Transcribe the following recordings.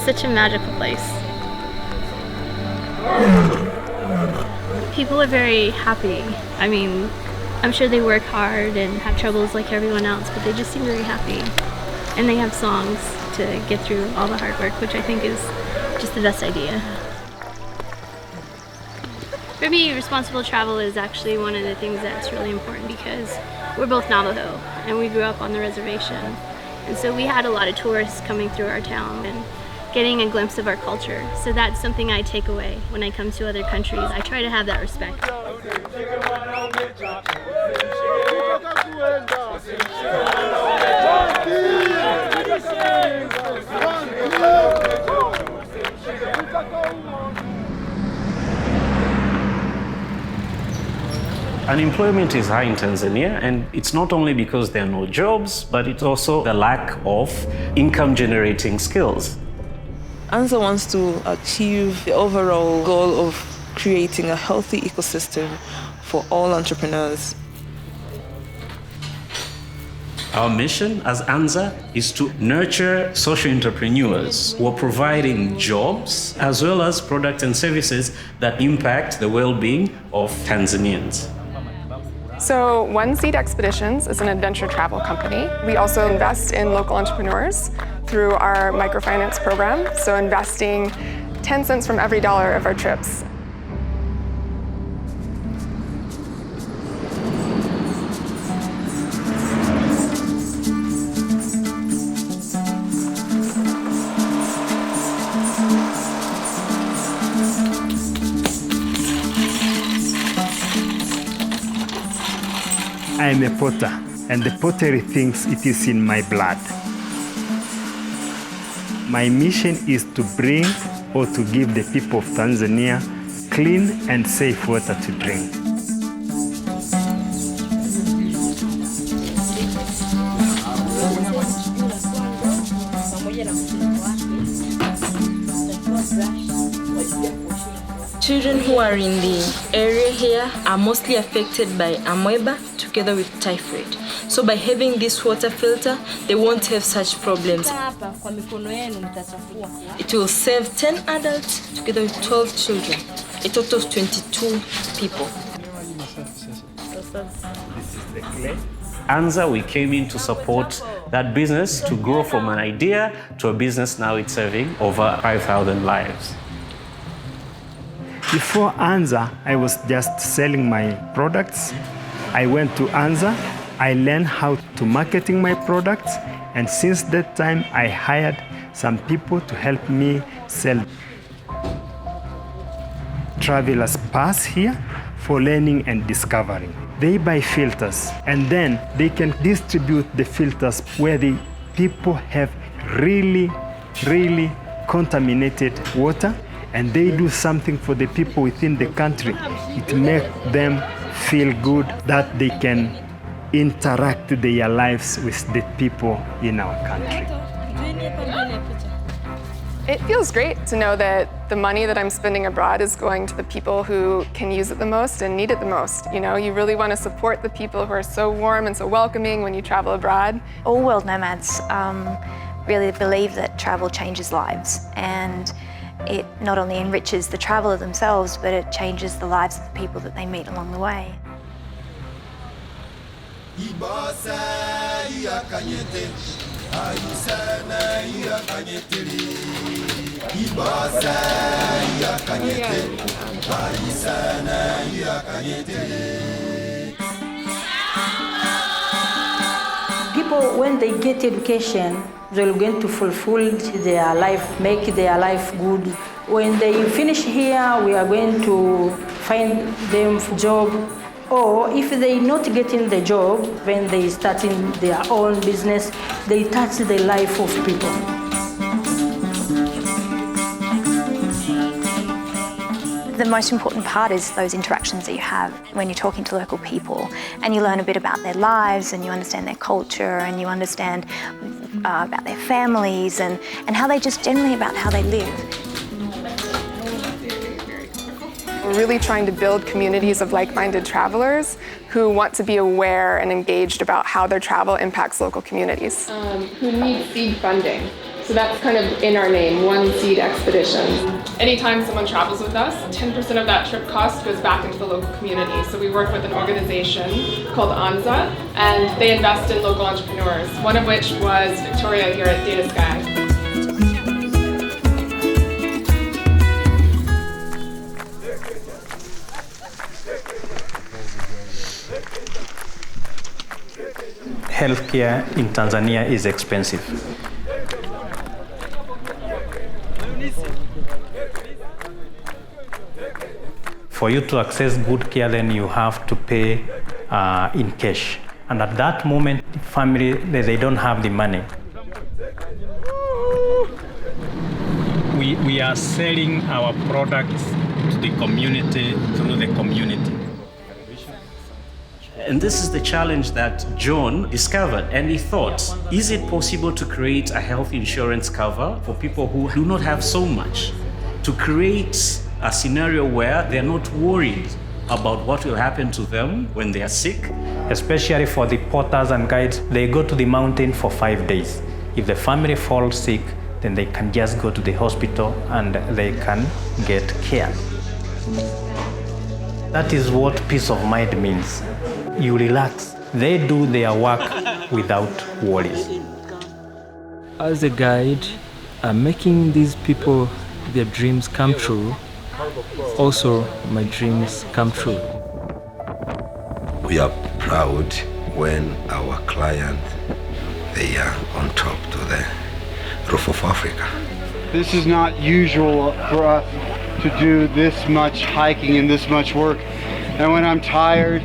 Such a magical place. People are very happy. I mean, I'm sure they work hard and have troubles like everyone else, but they just seem very happy. And they have songs to get through all the hard work, which I think is just the best idea. For me, responsible travel is actually one of the things that's really important because we're both Navajo and we grew up on the reservation. And so we had a lot of tourists coming through our town and getting a glimpse of our culture. So that's something I take away when I come to other countries. I try to have that respect. Unemployment is high in Tanzania, and it's not only because there are no jobs, but it's also the lack of income-generating skills. Anza wants to achieve the overall goal of creating a healthy ecosystem for all entrepreneurs. Our mission as Anza is to nurture social entrepreneurs who are providing jobs as well as products and services that impact the well-being of Tanzanians. So OneSeed Expeditions is an adventure travel company. We also invest in local entrepreneurs through our microfinance program, so investing 10 cents from every dollar of our trips. I am a potter, and the pottery thinks it is in my blood. My mission is to bring or to give the people of Tanzania clean and safe water to drink. Children who are in the area here are mostly affected by amoeba together with typhoid. So by having this water filter, they won't have such problems. It will save 10 adults together with 12 children, a total of 22 people. Anza, we came in to support that business to grow from an idea to a business now it's serving over 5,000 lives. Before Anza, I was just selling my products. I went to Anza, I learned how to marketing my products, and since that time I hired some people to help me sell travelers pass here for learning and discovering. They buy filters and then they can distribute the filters where the people have really contaminated water, and they do something for the people within the country. It makes them feel good that they can interact their lives with the people in our country. It feels great to know that the money that I'm spending abroad is going to the people who can use it the most and need it the most. You know, you really want to support the people who are so warm and so welcoming when you travel abroad. All world nomads really believe that travel changes lives, and it not only enriches the traveler themselves, but it changes the lives of the people that they meet along the way. People, when they get education, they're going to fulfill their life, make their life good. When they finish here, we are going to find them a job. Or if they're not getting the job, when they start in their own business, they touch the life of people. The most important part is those interactions that you have when you're talking to local people, and you learn a bit about their lives, and you understand their culture, and you understand about their families, and how they just generally about how they live. We're really trying to build communities of like-minded travelers who want to be aware and engaged about how their travel impacts local communities. Who need seed funding. So that's kind of in our name, OneSeed Expeditions. Anytime someone travels with us, 10% of that trip cost goes back into the local community. So we work with an organization called Anza, and they invest in local entrepreneurs, one of which was Victoria here at Data Sky. Healthcare in Tanzania is expensive. For you to access good care, then you have to pay in cash. And at that moment, the family, they don't have the money. We are selling our products to the community through the community. And this is the challenge that John discovered, and he thought, is it possible to create a health insurance cover for people who do not have so much? To create a scenario where they're not worried about what will happen to them when they are sick. Especially for the porters and guides, they go to the mountain for 5 days. If the family falls sick, then they can just go to the hospital and they can get care. That is what peace of mind means. You relax. They do their work without worries. As a guide, making these people their dreams come true, also my dreams come true. We are proud when our clients, they are on top to the roof of Africa. This is not usual for us to do this much hiking and this much work. And when I'm tired,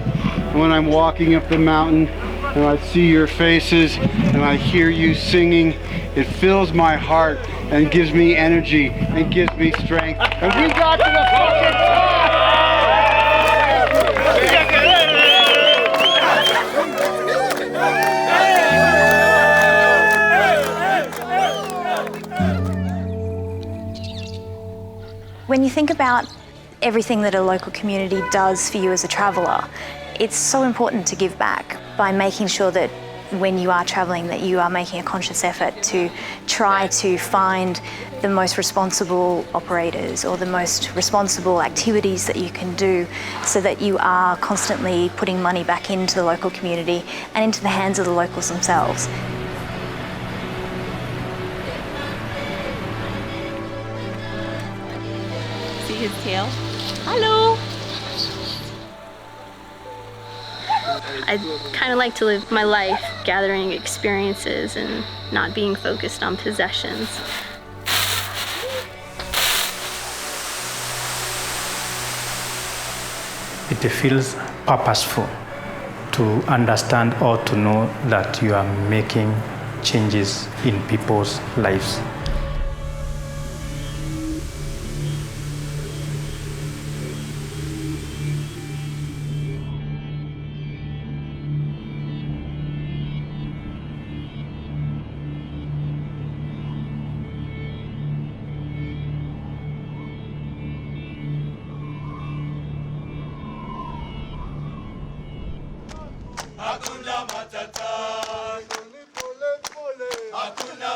when I'm walking up the mountain and I see your faces and I hear you singing, it fills my heart and gives me energy and gives me strength. And we got to the fucking top! When you think about everything that a local community does for you as a traveller, it's so important to give back by making sure that when you are travelling that you are making a conscious effort to try to find the most responsible operators or the most responsible activities that you can do so that you are constantly putting money back into the local community and into the hands of the locals themselves. See his tail? Hello! I kind of like to live my life gathering experiences and not being focused on possessions. It feels purposeful to understand or to know that you are making changes in people's lives. Hakuna matata, hakuna